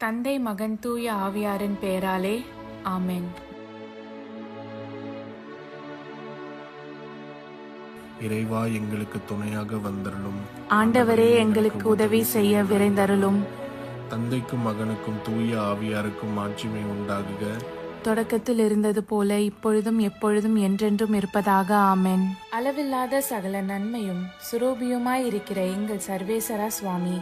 தந்தை, மகன், தூய ஆவியாரின் பெயராலே ஆமென். இறைவா, எங்களுக்கு துணையாக வந்தருளும். ஆண்டவரே, எங்களுக்கு உதவி செய்ய விரைந்தருளும். தந்தைக்கும் மகனுக்கும் தூய ஆவியாருக்கும் ஆட்சிமை உண்டாகுக. தொடக்கத்தில் இருந்தது போல இப்பொழுதும் எப்பொழுதும் என்றென்றும் இருப்பதாக ஆமென். அளவில்லாத சகல நன்மையும் சுரூபியுமாய் இருக்கிற எங்கள் சர்வேசரா சுவாமி,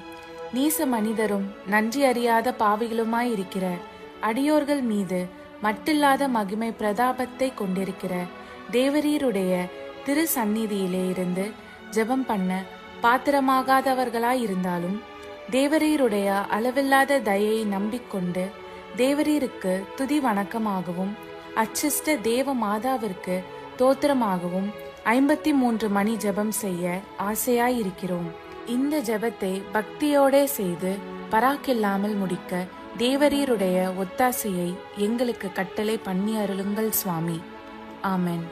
நீச மனிதரும் நன்றி அறியாத பாவிகளுமாய் இருக்கிற அடியோர்கள் மீது மட்டில்லாத மகிமை பிரதாபத்தை கொண்டிருக்கிற தேவரீருடைய திரு சந்நிதியிலே இருந்து ஜெபம் பண்ண பாத்திரமாகாதவர்களாய் இருந்தாலும் தேவரீருடைய அளவில்லாத தயையை நம்பிக்கொண்டு தேவரீருக்கு துதி வணக்கமாகவும் அச்சிஷ்ட தேவ மாதாவிற்கு தோத்திரமாகவும் 53 மணி ஜெபம் செய்ய ஆசையாயிருக்கிறோம். இந்த ஜெபத்தை பக்தியோட செய்து பராக்கில்லாமல் முடிக்க தேவரீருடைய ஒத்தாசையை எங்களுக்கு கட்டளை பண்ணி அருளுங்கள் சுவாமி. ஆமென்.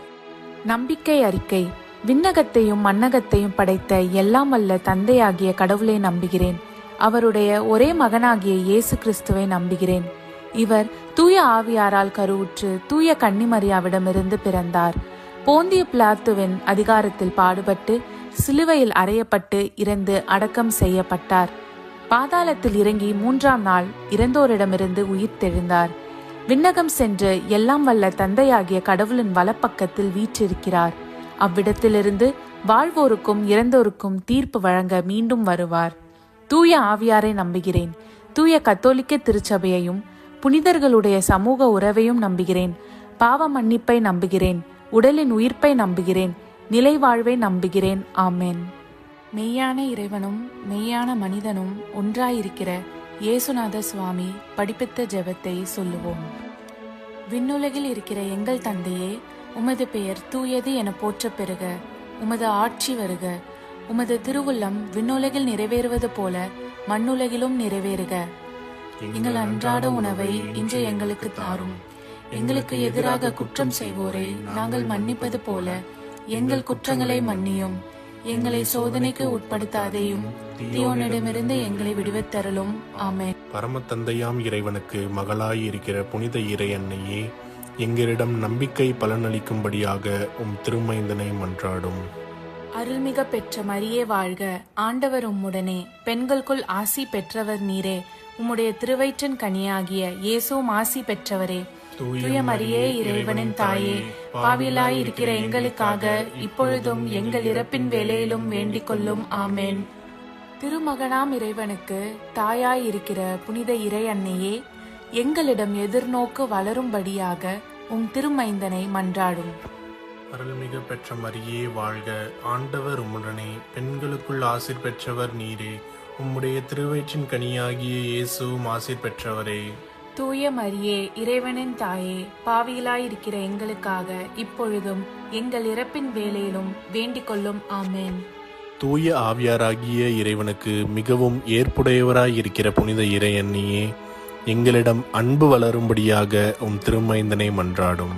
நம்பிக்கை அறிக்கை. விண்ணகத்தையும் மண்ணகத்தையும் படைத்த எல்லாம் வல்ல தந்தையாகிய கடவுளை நம்புகிறேன். அவருடைய ஒரே மகனாகிய இயேசு கிறிஸ்துவை நம்புகிறேன். இவர் தூய ஆவியாரால் கருவுற்று தூய கன்னிமரியாவிடமிருந்து பிறந்தார். போந்திய பிலாத்துவின் அதிகாரத்தில் பாடுபட்டு சிலுவையில் அறையப்பட்டு இறந்து அடக்கம் செய்யப்பட்டார். பாதாளத்தில் இறங்கி 3ஆம் நாள் இறந்தோரிடமிருந்து உயிர் தெழுந்தார். விண்ணகம் சென்று எல்லாம் வல்ல தந்தையாகிய கடவுளின் வலப்பக்கத்தில் வீற்றிருக்கிறார். அவ்விடத்திலிருந்து வாழ்வோருக்கும் இறந்தோருக்கும் தீர்ப்பு வழங்க மீண்டும் வருவார். தூய ஆவியாரை நம்புகிறேன். தூய கத்தோலிக்க திருச்சபையையும் புனிதர்களுடைய சமூக உறவையும் நம்புகிறேன். பாவ மன்னிப்பை நம்புகிறேன். உடலின் உயிர்ப்பை நம்புகிறேன். நிலை வாழ்வை நம்புகிறேன். ஆமென். மெய்யான இறைவனும் மெய்யான மனிதனும் ஒன்றாயிருக்கிற இயேசுநாத சுவாமி படிப்பித்த ஜெபத்தை சொல்லுவோம். விண்ணுலகில் இருக்கிற எங்கள் தந்தையே, உமது பெயர் தூயது என போற்ற பெறுக. உமது ஆட்சி வருக. உமது திருவுள்ளம் விண்ணுலகில் நிறைவேறுவது போல மண்ணுலகிலும் நிறைவேறுக. எங்கள் அன்றாட உணவை இன்று எங்களுக்கு தாரும். எங்களுக்கு எதிராக குற்றம் செய்வோரை நாங்கள் மன்னிப்பது போல எங்கள் குற்றங்களை மன்னியும். எங்களை சோதனைக்கு உட்படுத்தாதேயும், தீயோனிடமிருந்து எங்களை விடுவித்தருளும். ஆமென். பரம தந்தையாம் இறைவனுக்கு மகளாய் இருக்கிற புனித இறை அன்னையே, எங்களிடம் நம்பிக்கை பலனளிக்கும்படியாக உம் திருமைந்தனை மன்றாடும். அருள்மிக பெற்ற மரியே வாழ்க. ஆண்டவர் உம்முடனே, பெண்களுக்குள் ஆசி பெற்றவர் நீரே. உம்முடைய திருவயிற்றின் கனியாகிய இயேசுவும் ஆசி பெற்றவரே. தூய மரியே, இறைவனின் தாயே, பாவியலாய் இருக்கிற எங்களுக்காக இப்பொழுதும் எங்கள் இறப்பின் வேளையிலும் வேண்டிக் கொள்ளும். ஆமென். திருமகனாம் இறைவனுக்கு தாயாய் இருக்கிற புனித இறை அன்னையே, எங்களிடம் எதிர்நோக்கு வளரும்படியாக உம் திருமைந்தனை மன்றாடும். அருள்மிகு பெற்ற மரியே வாழ்க. ஆண்டவர் உம்முடனே, பெண்களுக்குள் ஆசீர் பெற்றவர் நீரே. உம்முடைய திருவயிற்றின் கனியாகிய இயேசுவும் ஆசீர் பெற்றவரே. தூய மரியே, இறைவனின் தாயே, பாவியலாயிருக்கிற எங்களுக்காக இப்பொழுதும் எங்கள் இறப்பின் வேளையிலும் வேண்டிக் கொள்ளும். ஆமென். தூய ஆவியாராகிய இறைவனுக்கு மிகவும் ஏற்புடையவராயிருக்கிற புனித இறை அன்னையே, எங்களிடம் அன்பு வளரும்படியாக உம் திருமைந்தனை மன்றாடும்.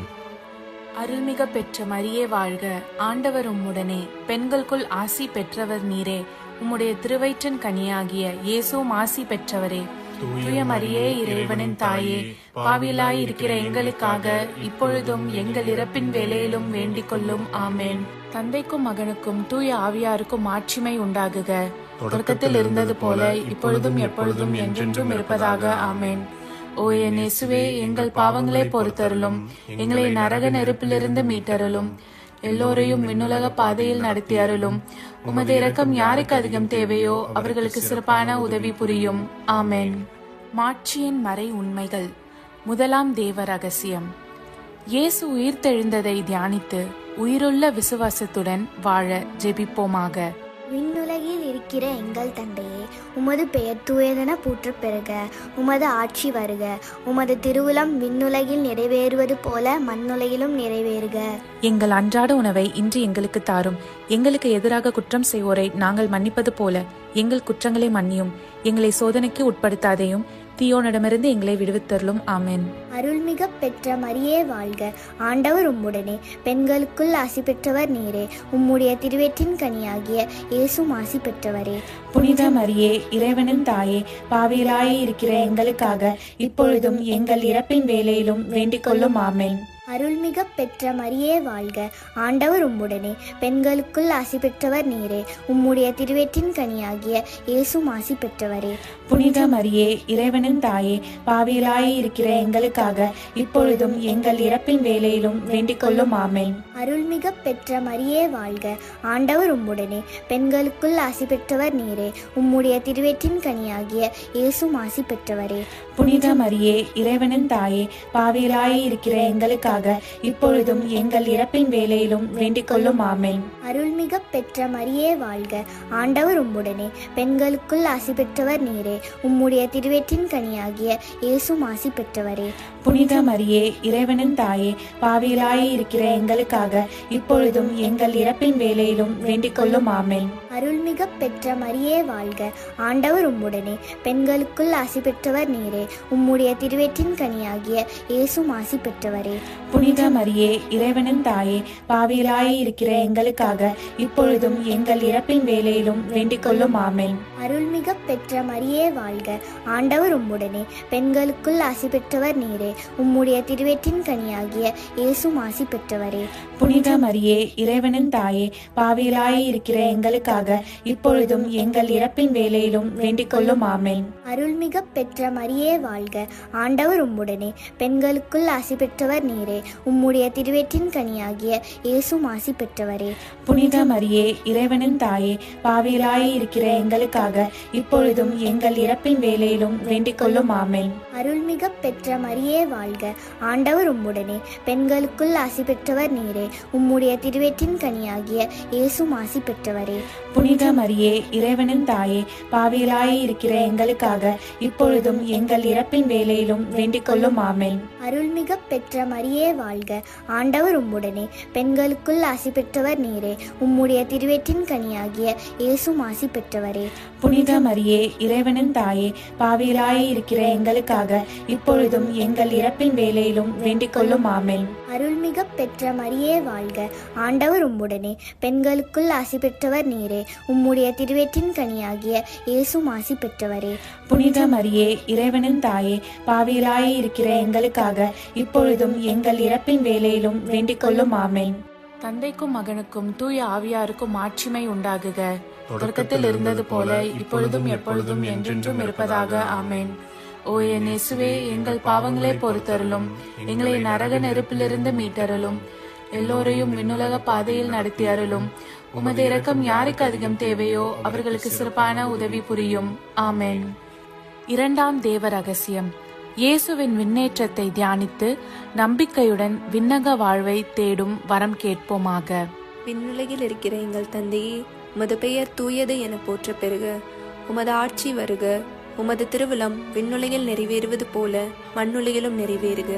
அருள்மிக பெற்ற மரியே வாழ்க. ஆண்டவர் உம்முடனே, பெண்களுக்குள் ஆசி பெற்றவர் நீரே. உம்முடைய திருவயிற்றின் கனியாகிய இயேசுவும் ஆசி பெற்றவரே. தூய மரியே, இறைவனின் தாயே, பாவியலாய் இருக்கிற எங்களுக்காக இப்பொழுதும் எங்கள் இறப்பின் வேளையிலும் வேண்டிக் கொள்ளும். ஆமென். தந்தைக்கும் மகனுக்கும் தூய ஆவியாருக்கும் ஆட்சிமை உண்டாகுக. தொடக்கத்தில் இருந்தது போல இப்பொழுதும் எப்பொழுதும் என்றென்றும் இருப்பதாக. ஆமென். ஓ என் இயேசுவே, எங்கள் பாவங்களை பொறுத்தருளும். எங்களை நரக நெருப்பிலிருந்து மீட்டருளும். எல்லோரையும் விண்ணுலக பாதையில் நடத்தி அருளும். உமது இரக்கம் யாருக்கு அதிகம் தேவையோ அவர்களுக்கு சிறப்பான உதவி புரியும். ஆமென். மாட்சியின் மறை உண்மைகள். முதலாம் தேவ ரகசியம். இயேசு உயிர்த்தெழுந்ததை தியானித்து உயிருள்ள விசுவாசத்துடன் வாழ ஜெபிப்போமாக. விண்ணுலகில் இருக்கிற எங்கள் தந்தையே, உமது பெயர் தூயதென போற்றப் பெறுக. உமது ஆட்சி வருக. உமது திருவுளம் விண்ணுலகில் நிறைவேறுவது போல மண்ணுலகிலும் நிறைவேறுக. எங்கள் அன்றாட உணவை இன்று எங்களுக்கு தாரும். எங்களுக்கு எதிராக குற்றம் செய்வோரை நாங்கள் மன்னிப்பது போல எங்கள் குற்றங்களை மன்னியும். எங்களை சோதனைக்கு உட்படுத்தாதேயும், தீயோனிடமிருந்து எங்களை விடுவித்தருளும். ஆமென். அருள்மிக பெற்ற மரியே வாழ்க, ஆண்டவர் உம்முடனே, பெண்களுக்குள் ஆசி பெற்றவர் நீரே. உம்முடைய திருவயிற்றின் கனியாகிய இயேசும் ஆசி பெற்றவரே. புனித மரியே, இறைவனின் தாயே, பாவிகளாய் இருக்கிற எங்களுக்காக இப்பொழுதும் எங்கள் இறப்பின் வேளையிலும் வேண்டிக் கொள்ளும். ஆமென். அருள்மிக பெற்ற மரியே வாழ்க, ஆண்டவர் உம்முடனே, பெண்களுக்குள் ஆசி பெற்றவர் நீரே. உம்முடைய திருவயிற்றின் கனியாகிய இயேசும் ஆசி பெற்றவரே. புனித மரியே, இறைவனின் தாயே, பாவிகளாய் இருக்கிற எங்களுக்காக இப்பொழுதும் எங்கள் இறப்பின் வேளையிலும் வேண்டிக் கொள்ளும். ஆமென். அருள்மிக பெற்ற மரியே வாழ்க, ஆண்டவர் உம்முடனே, பெண்களுக்குள் ஆசி பெற்றவர் நீரே. உம்முடைய திருவயிற்றின் கனியாகிய இயேசும் ஆசி பெற்றவரே. புனித மரியே, இறைவனின் தாயே, பாவிகளாய் இருக்கிற எங்களுக்காக இப்பொழுதும் எங்கள் இறப்பின் வேளையிலும் வேண்டிக் கொள்ளும். ஆமென். அருள்மிக பெற்ற மரியே வாழ்க, ஆண்டவர் உம்முடனே, பெண்களுக்குள் ஆசி பெற்றவர் நீரே. உம்முடைய திருவயிற்றின் கனியாகிய இயேசும் ஆசி பெற்றவரே. புனித மரியே, இறைவனின் தாயே, பாவிகளாய் இருக்கிற எங்களுக்காக இப்பொழுதும் எங்கள் இறப்பின் வேளையிலும் வேண்டிக் கொள்ளும். ஆமென். அருள்மிக பெற்ற மரியே வாழ்க, ஆண்டவர் உம்முடனே, பெண்களுக்குள் ஆசி பெற்றவர் நீரே. உம்முடைய திருவயிற்றின் கனியாகிய இயேசும் ஆசி பெற்றவரே. புனித மரியே, இறைவனின் தாயே, பாவிகளாய் இருக்கிற எங்களுக்காக இப்பொழுதும் எங்கள் இறப்பின் வேளையிலும் வேண்டிக் கொள்ளும். ஆமென். அருள்மிக பெற்ற மரியே வாழ்க, ஆண்டவர் உம்முடனே, பெண்களுக்குள் ஆசி பெற்றவர் நீரே. உம்முடைய திருவயிற்றின் கனியாகிய இயேசும் ஆசி பெற்றவரே. புனித மரியே, இறைவனின் தாயே, பாவிகளாய் இருக்கிற எங்களுக்காக இப்பொழுதும் எங்கள் இறப்பின் வேளையிலும் வேண்டிக் கொள்ளும். ஆமென். அருள்மிக பெற்ற மரியே வாழ்க, ஆண்டவர் உம்முடனே, பெண்களுக்குள் ஆசி பெற்றவர் நீரே. உம்முடைய திருவயிற்றின் கனியாகிய இயேசும் ஆசி பெற்றவரே. புனித மரியே, இறைவனின் தாயே, பாவிகளாய் இருக்கிற எங்களுக்காக இப்பொழுதும் எங்கள் இறப்பின் வேளையிலும் வேண்டிக் கொள்ளும். ஆமென். அருள்மிக பெற்ற மரியே வாழ்க, ஆண்டவர் உம்முடனே, பெண்களுக்குள் ஆசி பெற்றவர் நீரே. உம்முடைய திருவயிற்றின் கனியாகிய இயேசும் ஆசி பெற்றவரே. புனித மரியே, இறைவனின் தாயே, பாவிகளாய் இருக்கிற எங்களுக்காக இப்பொழுதும் எங்கள் இறப்பின் வேளையிலும் வேண்டிக் கொள்ளும். ஆமென். அருள்மிக பெற்ற மரியே வாழ்க, ஆண்டவர் உம்முடனே, பெண்களுக்குள் ஆசி பெற்றவர் நீரே. உம்முடைய திருவயிற்றின் கனியாகிய இயேசும் ஆசி பெற்றவரே. புனித மரியே, இறைவனின் தாயே, பாவிகளாய் இருக்கிற எங்களுக்காக இப்பொழுதும் எங்கள் இறப்பின் வேளையிலும் வேண்டிக் கொள்ளும். ஆமென். அருள்மிக பெற்ற மரியே வாழ்க, ஆண்டவர் உம்முடனே, பெண்களுக்குள் ஆசி பெற்றவர் நீரே. உம்முடைய திருவயிற்றின் கனியாகிய இயேசும் ஆசி பெற்றவரே. புனித மரியே, இறைவனின் தாயே, பாவிகளாய் இருக்கிற எங்களுக்காக இப்பொழுதும் எங்கள் இறப்பின் வேளையிலும் வேண்டிக் கொள்ளும். ஆமென். தந்தைக்கும் மகனுக்கும் தூய ஆவியாருக்கும் ஆட்சிமை உண்டாகுக. தொடக்கத்தில் இருந்தது போல இப்பொழுதும் எப்பொழுதும் என்றென்றும் இருப்பதாக. ஆமென். ஓ என் இயேசுவே, எங்கள் பாவங்களை பொறுத்தருளும், எங்களை நரக நெருப்பிலிருந்து மீட்டருளும், எல்லோரையும் விண்ணுலக பாதையில் நடத்தி அருளும். உமது இரக்கம் யாருக்கு அதிகம் தேவையோ அவர்களுக்கு சிறப்பான உதவி புரியும். ஆமென். இரண்டாம் தேவ ரகசியம். இயேசுவின் விண்ணேற்றத்தை தியானித்து நம்பிக்கையுடன் விண்ணக வாழ்வை தேடும் வரம் கேட்போமாக. விண்ணுலகில் இருக்கிற எங்கள் தந்தையே, உமது பெயர் தூயது என போற்ற பெறுக. உமது ஆட்சி வருக. உமது திருவிழம் விண்ணுலகில் நிறைவேறுவது போல மண்ணுலகிலும் நிறைவேறுக.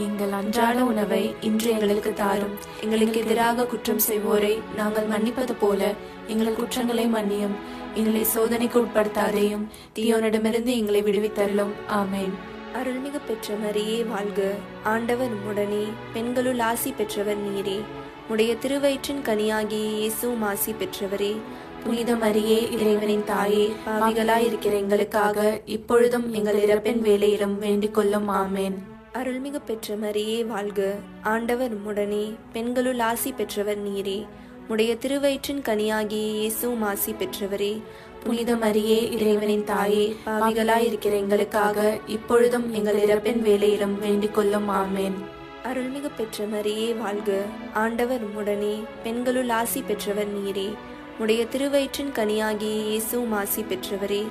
எங்கள் அன்றாட உணவை இன்று எங்களுக்கு தாரும். எங்களுக்கு எதிராக குற்றம் செய்வோரை நாங்கள் மன்னிப்பது போல எங்கள் குற்றங்களை மன்னியும். எங்களை சோதனைக்கு உட்படுத்தாதேயும், தீயோனிடமிருந்து எங்களை விடுவித்தருளும். ஆமென். அருள்மிகு பெற்ற மரியே வாழ்க, ஆண்டவர் உம்முடனே, பெண்களுள் ஆசி பெற்றவர் நீரே. உடைய திருவயிற்றின் கனியாகிய இயேசுவும் ஆசி பெற்றவரே. புனித மரியே, இறைவனின் தாயே, பாவிகளாய் இருக்கிற எங்களுக்காக இப்பொழுதும் எங்கள் இறப்பின் வேளையிலும் வேண்டிக் கொள்ளும். ஆமென். அருள்மிகு பெற்ற மரியே வாழ்க, ஆண்டவர் உம்முடனே, பெண்களுள் ஆசி பெற்றவர் நீரே. உடைய திருவயிற்றின் கனியாகிய இயேசுவும் ஆசி பெற்றவரே. புனித மரியே, இறைவனின் தாயே, பாவிகளாய் இருக்கிற எங்களுக்காக இப்பொழுதும் எங்கள் இறப்பின் வேளையிலும் வேண்டிக் கொள்ளும். ஆமென். அருள்மிகு பெற்ற மரியே வாழ்க, ஆண்டவர் உம்முடனே, பெண்களுள் ஆசி பெற்றவர் நீரே. உடைய திருவயிற்றின் கனியாகிய இயேசுவும் ஆசி பெற்றவரே.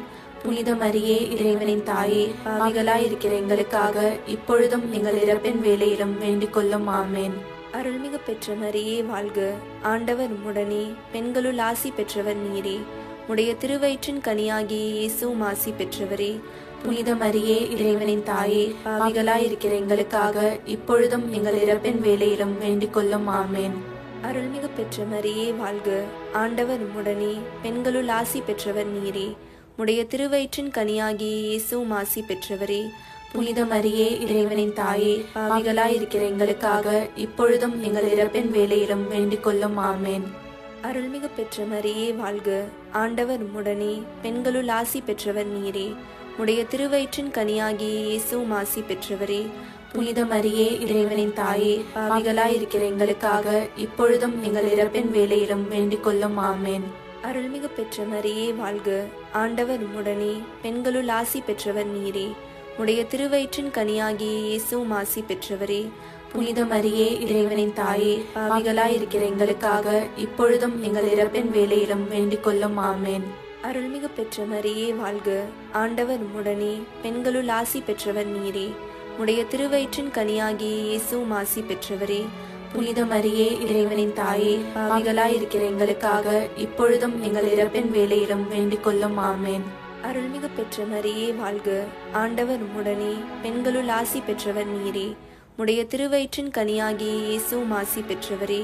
புனித மரியே, இறைவனின் தாயே, பாவிகளாய் இருக்கிற எங்களுக்காக இப்பொழுதும் எங்கள் இறப்பின் வேளையிலும் வேண்டிக் கொள்ளும். ஆமென். அருள்மிகு பெற்ற மரியே வாழ்க, ஆண்டவர் உம்முடனே, பெண்களுள் ஆசி பெற்றவர் நீரே. உடைய திருவயிற்றின் கனியாகிய இயேசுவும் ஆசி பெற்றவரே. புனித மரியே, இறைவனின் தாயே, பாவிகளாய் இருக்கிற எங்களுக்காக இப்பொழுதும் எங்கள் இறப்பின் வேளையிலும் வேண்டிக் கொள்ளும். ஆமென். அருள்மிகு பெற்ற மரியே வாழ்க, ஆண்டவர் உம்முடனே, பெண்களுள் ஆசி பெற்றவர் நீரே. உடைய திருவயிற்றின் கனியாகிய இயேசுவும் ஆசி பெற்றவரே. புனித மரியே, இறைவனின் தாயே, பாவிகளாயிருக்கிற எங்களுக்காக இப்பொழுதும் எங்கள் இறப்பின் வேளையிலும் வேண்டிக் கொள்ளும். ஆமேன். அருள்மிகு பெற்ற மரியே வாழ்க. ஆண்டவர் உம்முடனே, பெண்களுள் ஆசி பெற்றவர் நீரே. உடைய திருவயிற்றின் கனியாகிய இயேசுவும் ஆசி பெற்றவரே. புனித மரியே, இறைவனின் தாயே, பாவிகளாயிருக்கிற எங்களுக்காக இப்பொழுதும் எங்கள் இறப்பின் வேளையிலும் வேண்டிக் கொள்ளும். ஆமேன். அருள்மிகு பெற்ற மரியே வாழ்க. ஆண்டவர் உம்முடனே, பெண்களுள் ஆசி பெற்றவர் நீரே. உடைய திருவயிற்றின் கனியாகிய இயேசுவும் ஆசி பெற்றவரே. புனித மரியே, இறைவனின் தாயே, பாவிகளாயிருக்கிற எங்களுக்காக இப்பொழுதும் எங்கள் இறப்பின் வேளையிலும் வேண்டிக் கொள்ளும். ஆமேன். அருள்மிகு பெற்ற மரியே வாழ்க. ஆண்டவர் உம்முடனே, பெண்களுள் ஆசி பெற்றவர் நீரே. உடைய திருவயிற்றின் கனியாகிய இயேசுவும் ஆசி பெற்றவரே. புனித மரியே, இறைவனின் தாயே, பாவிகளாயிருக்கிற எங்களுக்காக இப்பொழுதும் எங்கள் இறப்பின் வேளையிலும் வேண்டிக் கொள்ளும். ஆமேன். அருள்மிகு பெற்ற மரியே வாழ்க. ஆண்டவர் உம்முடனே, பெண்களுள் ஆசி பெற்றவர் நீரே. உடைய திருவயிற்றின் கனியாகிய இயேசுவும் ஆசி பெற்றவரே.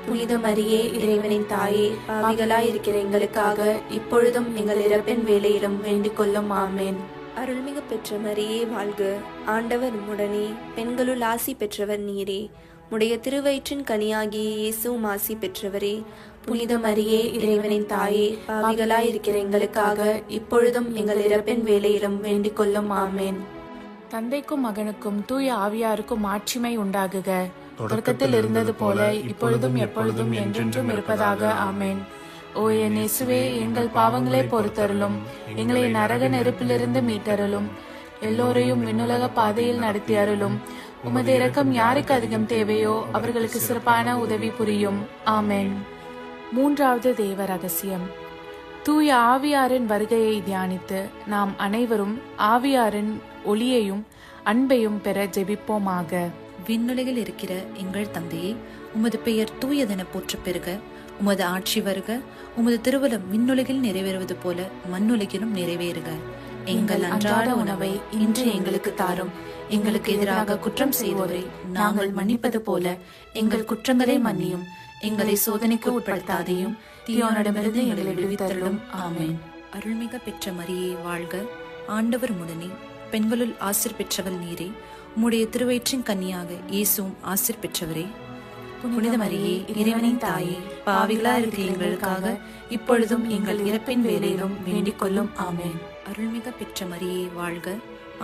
புனித மரியே, இறைவனின் தாயே, பாவிகளாயிருக்கிற எங்களுக்காக இப்பொழுதும் எங்கள் இறப்பின் வேளையிலும் வேண்டிக் கொள்ளும். ஆமேன். அருள்மிகு பெற்ற மரியே வாழ்க. ஆண்டவர் உம்முடனே, பெண்களுள் ஆசி பெற்றவர் நீரே. உடைய திருவயிற்றின் கனியாகிய இயேசுவும் ஆசி பெற்றவரே. புனித மரியே, இறைவனின் தாயே, பாவிகளாயிருக்கிற எங்களுக்காக இப்பொழுதும் எங்கள் இறப்பின் வேளையிலும் வேண்டிக் கொள்ளும். ஆமேன். தந்தைக்கும் மகனுக்கும் தூய ஆவியாருக்கும் ஆட்சிமை உண்டாகுக. தொடக்கத்தில் இருந்தது போல இப்பொழுதும் எப்பொழுதும் என்றென்றும் இருப்பதாக. ஆமேன். ஓ என் இயேசுவே, எங்கள் பாவங்களை பொறுத்தருளும், எங்களை நரக நெருப்பிலிருந்து மீட்டருளும், எல்லோரையும் விண்ணுலக பாதையில் நடத்தி அருளும். உமது இரக்கம் யாருக்கு அதிகம் தேவையோ அவர்களுக்கு சிறப்பான உதவி புரியும். ஆமேன். மூன்றாவது தேவ ரகசியம். தூய ஆவியாரின் வருகையை தியானித்து நாம் அனைவரும் ஆவியாரின் ஒளியையும் அன்பையும் பெற ஜெபிப்போமாக. விண்ணுலகில் இருக்கிற எங்கள் தந்தையே, உமது பெயர் தூயதென போற்றப் பெறுக. உமது ஆட்சி வருக. உமது திருவுளம் விண்ணுலகில் நிறைவேறுவது போல மண்ணுலகிலும் நிறைவேறுக. எங்கள் அன்றாட உணவை இன்று எங்களுக்கு தாரும். எங்களுக்கு எதிராக குற்றம் செய்வோரை நாங்கள் மன்னிப்பது போல எங்கள் குற்றங்களை மன்னியும். எங்களை சோதனைக்கு உட்படுத்தாதையும் தீயோனிடமிருந்து எங்களை விடுவித்தருளும். ஆமேன். அருள்மிக பெற்ற மரியே வாழ்க. ஆண்டவர் உம்முடனே, பெண்களுள் ஆசீர் பெற்றவள் நீரே. உம்முடைய திருவயிற்றின் கன்னியாக இயேசுவும் ஆசீர் பெற்றவரே. புனித மரியே, இறைவனின் தாயே, பாவிகளா இருக்கிற எங்களுக்காக இப்பொழுதும் எங்கள் இறப்பின் வேளையிலும் வேண்டிக் கொள்ளும். ஆமேன். அருள்மிக பெற்ற மரியே வாழ்க.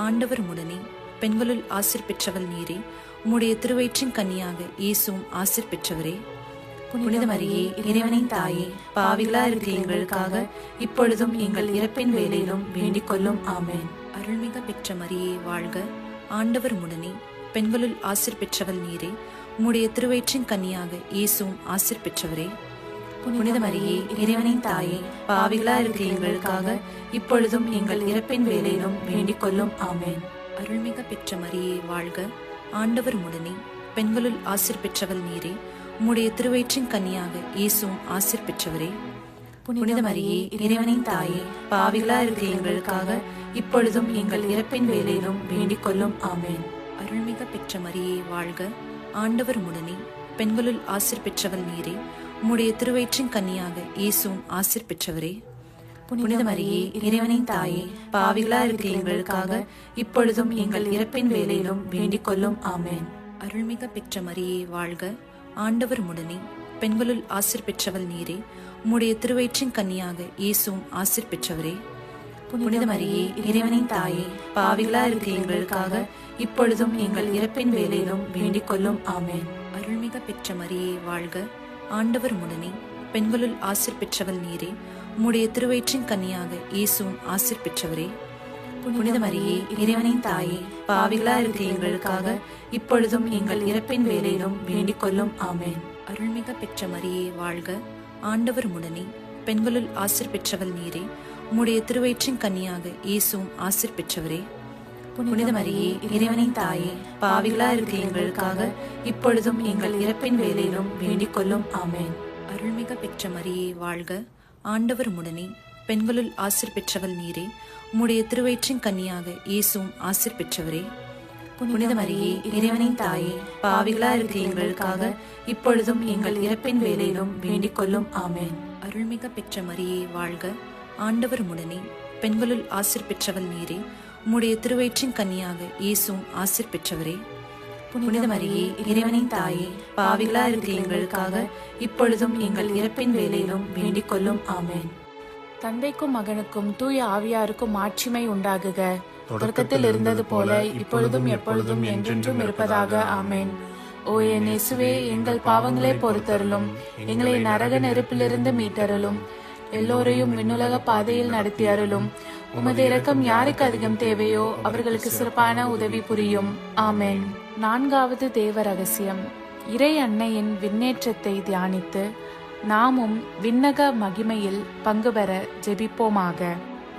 ஆண்டவர் உம்முடனே, பெண்களுள் ஆசீர் பெற்றவள் நீரே. உம்முடைய திருவயிற்றின் கன்னியாக இயேசுவும் ஆசீர் பெற்றவரே. புனித மரியே, இறைவனின் தாயே, பாவிகளா இருக்கிற எங்களுக்காக இப்பொழுதும் எங்கள் இறப்பின் வேளையிலும் வேண்டிக் கொள்ளும். ஆமேன். அருள்மிக பெற்ற மரியே வாழ்க. ஆண்டவர் உம்முடனே, பெண்களுள் ஆசீர் பெற்றவள் நீரே. உம்முடைய திருவயிற்றின் கன்னியாக இயேசுவும் ஆசீர் பெற்றவரே. புனித மரியே, இறைவனின் தாயே, பாவிகளா இருக்கிற எங்களுக்காக இப்பொழுதும் எங்கள் இறப்பின் வேளையிலும் வேண்டிக் கொள்ளும். ஆமேன். அருள்மிக பெற்ற மரியே வாழ்க. ஆண்டவர் உம்முடனே, பெண்களுள் ஆசீர் பெற்றவள் நீரே. உம்முடைய திருவயிற்றின் கன்னியாக இயேசுவும் ஆசீர் பெற்றவரே. புனித மரியே, இறைவனின் தாயே, பாவிகளா இருக்கிற எங்களுக்காக இப்பொழுதும் எங்கள் இறப்பின் வேளையிலும் வேண்டிக் கொள்ளும். ஆமேன். அருள்மிக பெற்ற மரியே வாழ்க. ஆண்டவர் உம்முடனே, பெண்களுள் ஆசீர் பெற்றவள் நீரே. உம்முடைய திருவயிற்றின் கன்னியாக இயேசுவும் ஆசீர் பெற்றவரே. புனித மரியே, இறைவனின் தாயே, பாவிகளா இருக்கிற எங்களுக்காக இப்பொழுதும் எங்கள் இறப்பின் வேளையிலும் வேண்டிக் கொள்ளும். ஆமேன். அருள்மிக பெற்ற மரியே வாழ்க. ஆண்டவர் உம்முடனே, பெண்களுள் ஆசீர் பெற்றவள் நீரே. உம்முடைய திருவயிற்றின் கன்னியாக இயேசுவும் ஆசீர் பெற்றவரே. புனித மரியே, இறைவனின் தாயே, பாவிகளா இருக்கிற எங்களுக்காக இப்பொழுதும் எங்கள் இறப்பின் வேளையிலும் வேண்டிக் கொள்ளும். ஆமேன். அருள்மிக பெற்ற மரியே வாழ்க. ஆண்டவர் உம்முடனே, பெண்களுள் ஆசீர் பெற்றவள் நீரே. உம்முடைய திருவயிற்றின் கன்னியாக இயேசுவும் ஆசீர் பெற்றவரே. புனித மரியே, இறைவனின் தாயே, பாவிகளா இருக்கிற எங்களுக்காக இப்பொழுதும் எங்கள் இறப்பின் வேளையிலும் வேண்டிக் கொள்ளும். ஆமேன். அருள்மிக பெற்ற மரியே வாழ்க. ஆண்டவர் உம்முடனே, பெண்களுள் ஆசீர் பெற்றவள் நீரே. உம்முடைய திருவயிற்றின் கன்னியாக இயேசுவும் ஆசீர் பெற்றவரே. புனித மரியே, இறைவனின் தாயே, பாவிகளா இருக்கிற எங்களுக்காக இப்பொழுதும் எங்கள் இறப்பின் வேளையிலும் வேண்டிக் கொள்ளும். ஆமேன். அருள்மிக பெற்ற மரியே வாழ்க. ஆண்டவர் உம்முடனே, பெண்களுள் ஆசீர் பெற்றவள் நீரே. உம்முடைய திருவயிற்றின் கன்னியாக இயேசுவும் ஆசீர் பெற்றவரே. புனித மரியே, இறைவனின் தாயே, பாவிகளா இருக்கிற எங்களுக்காக இப்பொழுதும் எங்கள் இறப்பின் வேளையிலும் வேண்டிக் கொள்ளும். ஆமேன். அருள்மிக பெற்ற மரியே வாழ்க. ஆண்டவர் உம்முடனே, பெண்களுள் ஆசீர் பெற்றவள் நீரே. உம்முடைய திருவயிற்றின் கனியாக இயேசுவும் ஆசீர் பெற்றவரே. புனித மரியே, இறைவனின் தாயே, பாவிகளா இருக்கிற எங்களுக்காக இப்பொழுதும் எங்கள் இறப்பின் வேளையிலும் வேண்டிக் கொள்ளும். ஆமென். தந்தைக்கும் மகனுக்கும் தூய ஆவியாருக்கும் மாட்சிமை உண்டாகுக. தொடக்கத்தில் இருந்தது போல இப்பொழுதும் எப்பொழுதும் என்றென்றும் இருப்பதாக. ஆமென். ஓ என் இயேசுவே, எங்கள் பாவங்களை பொறுத்தருளும், எங்களை நரக நெருப்பிலிருந்து மீட்டருளும், எல்லோரையும் விண்ணுலக பாதையில் நடத்தி அருளும். உமது இரக்கம் யாருக்கு அதிகம் தேவையோ அவர்களுக்கு சிறப்பான உதவி புரியும். ஆமென். நான்காவது தேவ ரகசியம். இறை அன்னையின் விண்ணேற்றத்தை தியானித்து நாமும் விண்ணக மகிமையில் பங்கு பெற ஜெபிப்போமாக.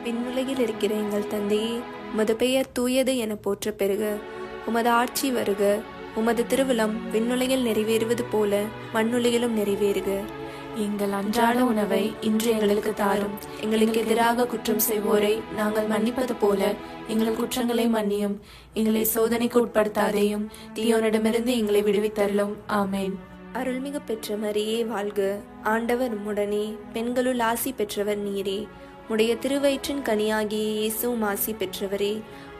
விண்ணுலகில் இருக்கிற எங்கள் தந்தையே, உமது பெயர் தூயது என போற்ற பெறுக. உமது ஆட்சி வருக. உமது திருவிழம் விண்ணுலகில் நிறைவேறுவது போல மண்ணுலகிலும் நிறைவேறுக. எங்கள் அன்றாட உணவை இன்று எங்களுக்கு தாரும். எங்களுக்கு எதிராக குற்றம் செய்வோரை நாங்கள் மன்னிப்பது போல எங்கள் குற்றங்களை மன்னியும். எங்களை சோதனைக்கு உட்படுத்தாதேயும், தீயோனிடமிருந்து எங்களை விடுவித்தருளும். ஆமென். அருள்மிகு பெற்ற மரியே வாழ்க. ஆண்டவர் உம்முடனே, பெண்களுள் ஆசி பெற்றவர் நீரே. உடைய திருவயிற்றின் கனியாகிய இயேசுவும் ஆசி பெற்றவரே.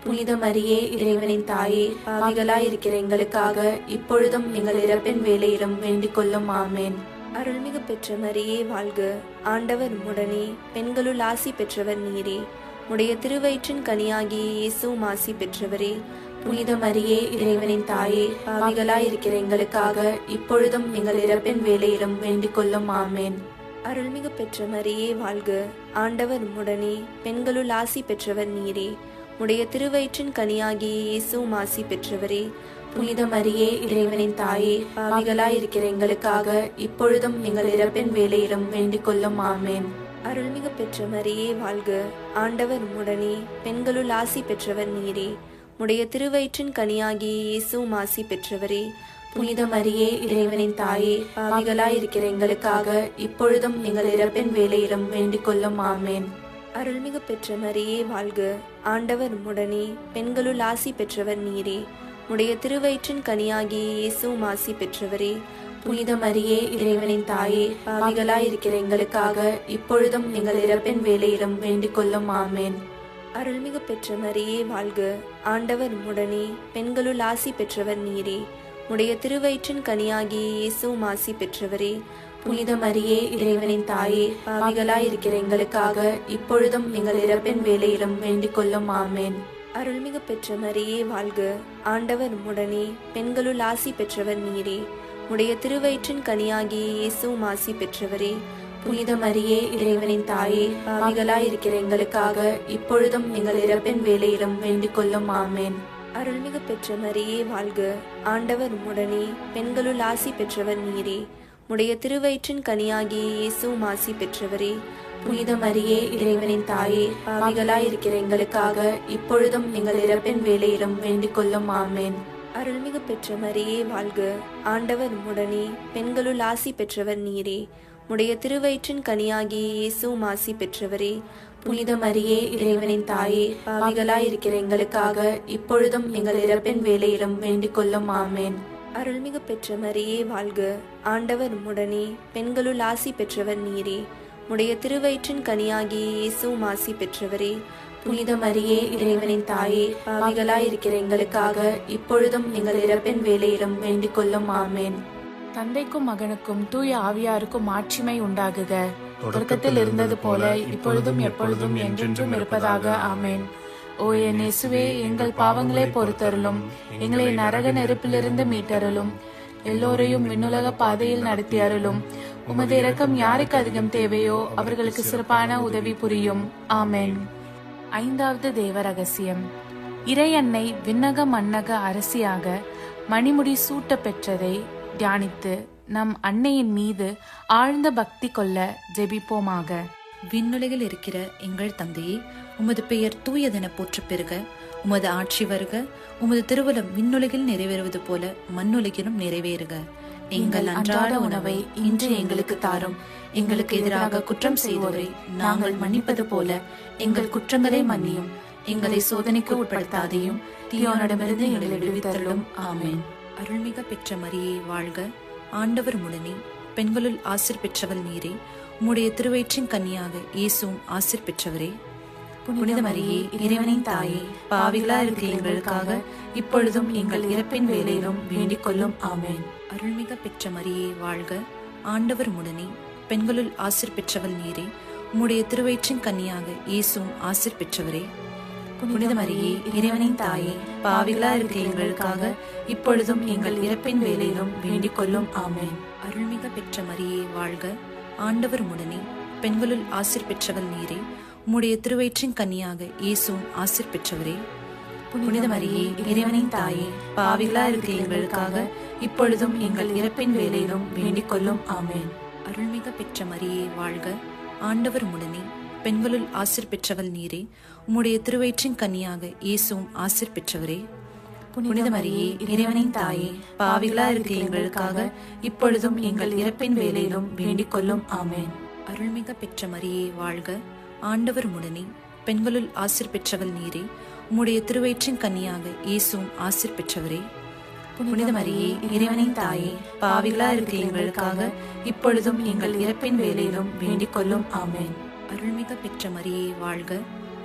புனித மரியே, இறைவனின் தாயே, பாவிகளாயிருக்கிற எங்களுக்காக இப்பொழுதும் எங்கள் இறப்பின் வேளையிலும் வேண்டிக் கொள்ளும். ஆமென். அருள்மிகு பெற்ற மரியே வாழ்க. ஆண்டவர் உம்முடனே, பெண்களுள் ஆசி பெற்றவர் நீரே. உடைய திருவயிற்றின் கனியாகிய இயேசுவும் ஆசி பெற்றவரே. புனித மரியே, இறைவனின் தாயே, பாவிகளாயிருக்கிற எங்களுக்காக இப்பொழுதும் எங்கள் இறப்பின் வேளையிலும் வேண்டிக் கொள்ளும். ஆமென். அருள்மிகு பெற்ற மரியே வாழ்க. ஆண்டவர் உம்முடனே, பெண்களுள் ஆசி பெற்றவர் நீரே. உடைய திருவயிற்றின் கனியாகிய இயேசுவும் ஆசி பெற்றவரே. புனித மரியே, இறைவனின் தாயே, பாவிகளாயிருக்கிற எங்களுக்காக இப்பொழுதும் எங்கள் இறப்பின் வேளையிலும் வேண்டிக் கொள்ளும். ஆமென். அருள்மிகு பெற்ற மரியே வாழ்க. ஆண்டவர் உம்முடனே, பெண்களுள் ஆசி பெற்றவர் நீரே. உடைய திருவயிற்றின் கனியாகிய இயேசுவும் ஆசி பெற்றவரே. புனித மரியே, இறைவனின் தாயே, பாவிகளாயிருக்கிற எங்களுக்காக இப்பொழுதும் எங்கள் இறப்பின் வேளையிலும் வேண்டிக் கொள்ளும். ஆமென். அருள்மிகு பெற்ற மரியே வாழ்க. ஆண்டவர் உம்முடனே, பெண்களுள் ஆசி பெற்றவர் நீரே. உடைய திருவயிற்றின் கனியாகிய இயேசுவும் ஆசி பெற்றவரே. புனித மரியே, இறைவனின் தாயே, பாவிகளாயிருக்கிற எங்களுக்காக இப்பொழுதும் எங்கள் இறப்பின் வேளையிலும் வேண்டிக் கொள்ளும். ஆமென். அருள்மிகு பெற்ற மரியே வாழ்க. ஆண்டவர் உம்முடனே, பெண்களுள் ஆசி பெற்றவர் நீரே. உடைய திருவயிற்றின் கனியாகிய இயேசுவும் ஆசி பெற்றவரே. புனித மரியே, இறைவனின் தாயே, பாவிகளாயிருக்கிற எங்களுக்காக இப்பொழுதும் எங்கள் இறப்பின் வேளையிலும் வேண்டிக் கொள்ளும். ஆமென். அருள்மிகு பெற்ற மரியே வாழ்க. ஆண்டவர் உம்முடனே, பெண்களுள் ஆசி பெற்றவர் நீரே. உடைய திருவயிற்றின் கனியாகிய இயேசுவும் ஆசி பெற்றவரே. புனித மரியே, இறைவனின் தாயே, பாவிகளாயிருக்கிற எங்களுக்காக இப்பொழுதும் எங்கள் இறப்பின் வேளையிலும் வேண்டிக் கொள்ளும். ஆமென். அருள்மிகு பெற்ற மரியே வாழ்க. ஆண்டவர் உம்முடனே, பெண்களுள் ஆசி பெற்றவர் நீரே. உடைய திருவயிற்றின் கனியாகிய இயேசுவும் ஆசி பெற்றவரே. புனித மரியே, இறைவனின் தாயே, பாவிகளாயிருக்கிற எங்களுக்காக இப்பொழுதும் எங்கள் இறப்பின் வேளையிலும் வேண்டிக் கொள்ளும். ஆமென். அருள்மிகு பெற்ற மரியே வாழ்க. ஆண்டவர் உம்முடனே, பெண்களுள் ஆசி பெற்றவர் நீரே. உடைய திருவயிற்றின் கனியாகிய இயேசுவும் ஆசி பெற்றவரே. புனித மரியே, இறைவனின் தாயே, பாவிகளாயிருக்கிற எங்களுக்காக இப்பொழுதும் எங்கள் இறப்பின் வேளையிலும் வேண்டிக் கொள்ளும். ஆமென். அருள்மிகு பெற்ற மரியே வாழ்க. ஆண்டவர் உம்முடனே, பெண்களுள் ஆசி பெற்றவர் நீரே. உடைய திருவயிற்றின் கனியாகிய இயேசுவும் ஆசி பெற்றவரே. புனித மரியே, இறைவனின் தாயே, பாவிகளாயிருக்கிற எங்களுக்காக இப்பொழுதும் எங்கள் இறப்பின் வேளையிலும் வேண்டிக் கொள்ளும். ஆமென். தந்தைக்கும் மகனுக்கும் தூய ஆவியாருக்கும் மாட்சிமை உண்டாகுக. தொடக்கத்தில் இருந்தது போல இப்பொழுதும் எப்பொழுதும் என்றென்றும் இருப்பதாக. ஆமென். ஓ என் இயேசுவே, எங்கள் பாவங்களை பொறுத்தருளும், எங்களை நரக நெருப்பிலிருந்து மீட்டருளும், எல்லோரையும் விண்ணுலக பாதையில் நடத்தி அருளும். உமது இரக்கம் யாருக்கு அதிகம் தேவையோ அவர்களுக்கு சிறப்பான உதவி புரியும். ஆமென். ஐந்தாவது தேவ ரகசியம். இறை அன்னை விண்ணக மன்னக அரசியாக மணிமுடி சூட்ட பெற்றதை தியானித்து நம் அன்னையின் மீது ஆழ்ந்த பக்தி கொள்ள ஜெபிப்போமாக. விண்ணுலகில் இருக்கிற எங்கள் தந்தையே, உமது பெயர் தூயதென போற்ற பெறுக. உமது ஆட்சி வருக. உமது திருவுளம் விண்ணுலகில் நிறைவேறுவது போல மண்ணுலகிலும் நிறைவேறுக. எங்கள் அன்றாட உணவை இன்று எங்களுக்கு தாரும். எங்களுக்கு எதிராக குற்றம் செய்வோரை நாங்கள் மன்னிப்பது போல எங்கள் குற்றங்களை மன்னியும். எங்களை சோதனைக்கு உட்படுத்தாதையும், தீயோனிடமிருந்து எங்களை விடுவித்தருளும். ஆமென். அருள்மிக பெற்ற மரியே வாழ்க. ஆண்டவர் உம்முடனே, பெண்களுள் ஆசீர் பெற்றவள் நீரே. உம்முடைய திருவயிற்றின் கன்னியாக இயேசுவும் ஆசீர் பெற்றவரே. புனித மரியே இறைவனின் தாயே, பாவிகளா இருக்கிற எங்களுக்காக இப்பொழுதும் எங்கள் இறப்பின் வேளையிலும் வேண்டிக் கொள்ளும். ஆமென். அருள்மிக பெற்ற மரியே வாழ்க, ஆண்டவர் உடனே, பெண்களுள் ஆசீர் பெற்றவள் நீரே. உம்முடைய திருவயிற்றின் கன்னியாக இயேசுவும் ஆசீர் பெற்றவரே. புனித மரியே இறைவனின் தாயே, பாவிகளா இருக்கிற எங்களுக்காக இப்பொழுதும் எங்கள் இறப்பின் வேளையிலும் வேண்டிக் கொள்ளும். ஆமென். அருள்மிக பெற்ற மரியே வாழ்க, ஆண்டவர் உடனே, பெண்களுள் ஆசீர் பெற்றவள் நீரே. உம்முடைய திருவயிற்றின் கன்னியாக இயேசுவும் ஆசீர் பெற்றவரே. புனித மரியே இறைவனின் தாயே, பாவிகளா இருக்கிற எங்களுக்காக இப்பொழுதும் எங்கள் இறப்பின் வேளையிலும் வேண்டிக் கொள்ளும். ஆமென். அருள்மிக பெற்ற மரியே வாழ்க, ஆண்டவர் உடனே, பெண்களுள் ஆசீர் பெற்றவள் நீரே. உம்முடைய திருவயிற்றின் கன்னியாக இயேசுவும் ஆசீர் பெற்றவரே. புனித மரியே இறைவனின் தாயே, பாவிகளா இருக்கிற எங்களுக்காக இப்பொழுதும் எங்கள் இறப்பின் வேளையிலும் வேண்டிக் கொள்ளும். ஆமென். அருள்மிக பெற்ற மரியே வாழ்க, ஆண்டவர் உடனே, பெண்களுள் ஆசீர் பெற்றவள் நீரே. உம்முடைய திருவயிற்றின் கன்னியாக இயேசுவும் ஆசீர் பெற்றவரே. புனித மரியே இறைவனின் தாயே, பாவிகளா இருக்கிற எங்களுக்காக இப்பொழுதும் எங்கள் இறப்பின் வேளையிலும் வேண்டிக் கொள்ளும். ஆமென். அருள்மிக பெற்ற மரியே வாழ்க,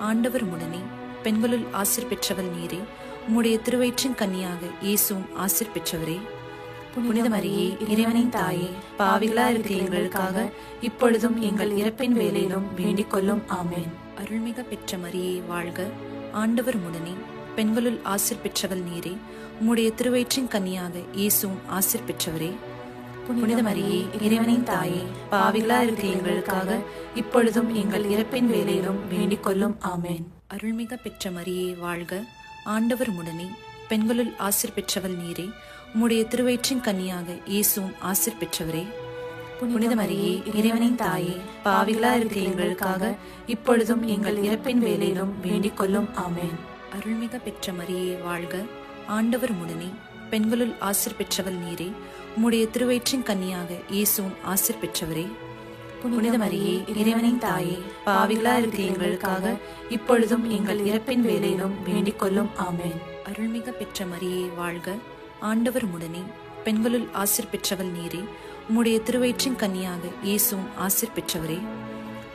ஆண்டவர் உடனே, பெண்களுள் ஆசீர் பெற்றவள் நீரே. உம்முடைய திருவயிற்றின் கன்னியாக இயேசுவும் ஆசீர் பெற்றவரே. புனித மரியே இறைவனின் தாயே, பாவிகளா இருக்கிற எங்களுக்காக இப்பொழுதும் எங்கள் இறப்பின் வேளையிலும் வேண்டிக் கொள்ளும். ஆமென். அருள்மிக பெற்ற மரியே வாழ்க, ஆண்டவர் உடனே, பெண்களுள் ஆசீர் பெற்றவள் நீரே. உம்முடைய திருவயிற்றின் கன்னியாக இயேசுவும் ஆசீர் பெற்றவரே. புனித மரியே இறைவனின் தாயே, பாவிகளா இருக்கிற எங்களுக்காக இப்பொழுதும் எங்கள் இறப்பின் வேளையிலும் வேண்டிக் கொள்ளும். ஆமென். அருள்மிக பெற்ற மரியே வாழ்க, ஆண்டவர் உடனே, பெண்களுள் ஆசீர் பெற்றவள் நீரே. உம்முடைய திருவயிற்றின் கன்னியாக இயேசுவும் ஆசீர் பெற்றவரே. புனித மரியே இறைவனின் தாயே, பாவிகளா இருக்கிற எங்களுக்காக இப்பொழுதும் எங்கள் இறப்பின் வேளையிலும் வேண்டிக் கொள்ளும். ஆமென். அருள்மிக பெற்ற மரியே வாழ்க, ஆண்டவர் உடனே, பெண்களுள் ஆசீர் பெற்றவள் நீரே. உம்முடைய திருவயிற்றின் கன்னியாக இயேசுவும் ஆசீர் பெற்றவரே. புனித மரியே இறைவனின் தாயே, பாவிகளா இருக்கிற எங்களுக்காக இப்பொழுதும் எங்கள் இறப்பின் வேளையிலும் வேண்டிக் கொள்ளும். ஆமென். அருள்மிக பெற்ற மரியே வாழ்க, ஆண்டவர் உடனே, பெண்களுள் ஆசீர் பெற்றவள் நீரே. உம்முடைய திருவயிற்றின் கன்னியாக இயேசுவும் ஆசீர் பெற்றவரே.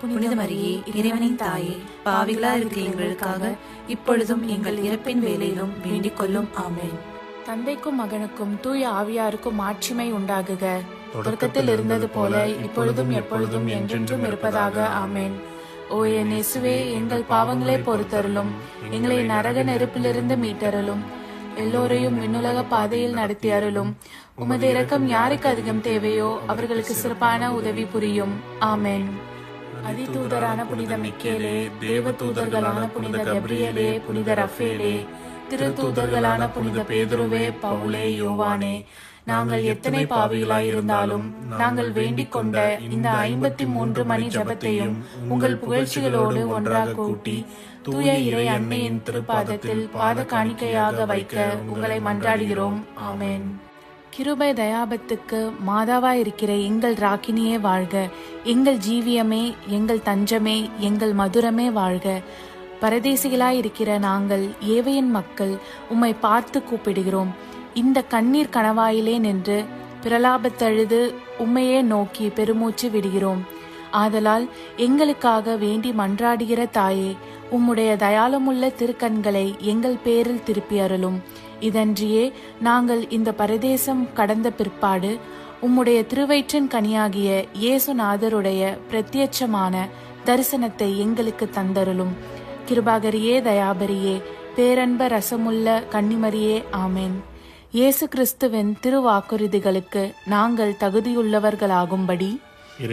புனித மரியே இறைவனின் தாயே, பாவிகளா இருக்கிற எங்களுக்காக இப்பொழுதும் எங்கள் இறப்பின் வேளையிலும் வேண்டிக் கொள்ளும். ஆமென். தந்தைக்கும் மகனுக்கும் தூய ஆவியாருக்கும் ஆட்சிமை உண்டாகுக. தொடக்கத்தில் இருந்தது போல இப்பொழுதும் எப்பொழுதும் என்றென்றும் இருப்பதாக. ஆமென். ஓ என் இயேசுவே, எங்கள் பாவங்களை பொறுத்தருளும், எங்களை நரக நெருப்பிலிருந்து மீட்டருளும், எல்லோரையும் விண்ணுலக பாதையில் நடத்தி அருளும். உமது இரக்கம் யாருக்கு அதிகம் தேவையோ அவர்களுக்கு சிறப்பான உதவி புரியும். ஆமென். அதிதூதரான புனித மிக்கேலே, தேவ தூதர்களான புனித கப்ரியேலே, புனித ரஃபேலே, திருத்தூதர்களான புனித பேதுருவே, பவுலே, யோவானே, நாங்கள் எத்தனை பாவிகளாய் இருந்தாலும் நாங்கள் வேண்டிக் கொண்ட இந்த 53 மணி ஜபத்தையும் உங்கள் புகழ்ச்சிகளோடு ஒன்றாக கூட்டி தூய இறை அன்னையின் திருப்பாதத்தில் பாத காணிக்கையாக வைக்க உங்களை மன்றாடுகிறோம். ஆமென். கிருபை தயாபத்துக்கு மாதாவாயிருக்கிற எங்கள் ராக்கினியே வாழ்க. எங்கள் ஜீவியமே, எங்கள் தஞ்சமே, எங்கள் மதுரமே வாழ்க. பரதேசிகளாயிருக்கிற நாங்கள் ஏவையின் மக்கள் உம்மை பார்த்து கூப்பிடுகிறோம். இந்த கண்ணீர் கணவாயிலே நின்று பிரலாபத்தழுது உம்மையே நோக்கி பெருமூச்சு விடுகிறோம். ஆதலால் எங்களுக்காக வேண்டி மன்றாடுகிற தாயே, உம்முடைய தயாளமுள்ள திருக்கண்களை எங்கள் பேரில் திருப்பி அருளும். இதன்றியே நாங்கள் இந்த பரதேசம் கடந்த பிற்பாடு உம்முடைய திருவயிற்றின் கனியாகிய இயேசுநாதருடைய பிரத்யட்சமான தரிசனத்தை எங்களுக்கு தந்தருளும். கிருபாகரியே, தயாபரியே, பேரன்ப ரசமுள்ள கன்னிமரியே, ஆமென். இயேசு கிறிஸ்துவின் திருவாக்குறுதிகளுக்கு நாங்கள் தகுதியுள்ளவர்களாகும்படி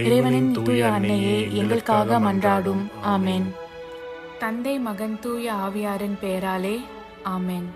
இறைவனின் தூய அன்னையே எங்களுக்காக மன்றாடும். ஆமென். தந்தை, மகன், தூய ஆவியாரின் பெயராலே. ஆமென்.